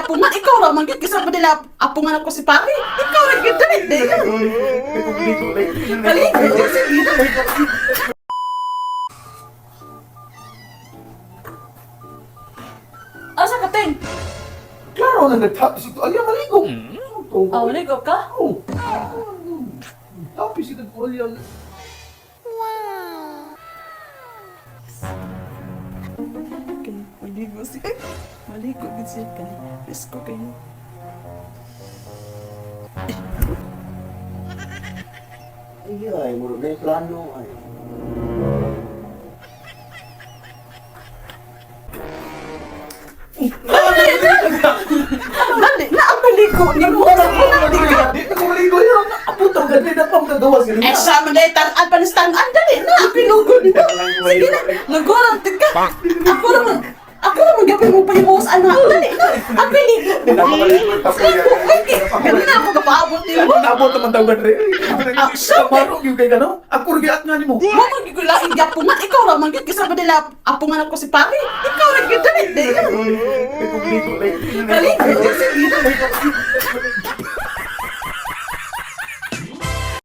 apungan, ikaw ra man gyud kisa pa nila apungan ako si pare. Ikaw ra gyud dali. Kaligo sige. Asa ka ting? Klaro na nagtapos ito. Ayaw maligo. Oh, ligo ka? Oo. Tapos ito ko yan. Maligo siya. Maligo din siya. Miss ko kayo. Ay, muro na yung plano. Ay. Dali, na ang maligo ni mo. Di ko maligo yun. Aputang ganda na pang gagawa sila. Eh, sa manay ang panistangan, dali na ang pinugod nito. Sige na, nagorang tika. Ako naman gapin mo pa yung buhos, anak. Dali na, ang maligo. Ganun na ako kapaabot niyo. Nabot naman daw ganda rin. Marong yung kay gano'n. Ako rigat nga ni mo. Mama, gigulain di apungan. Ikaw raman gid kisa ba nila apungan ako si pare. Ikaw ra gid dali. Kaligo sige.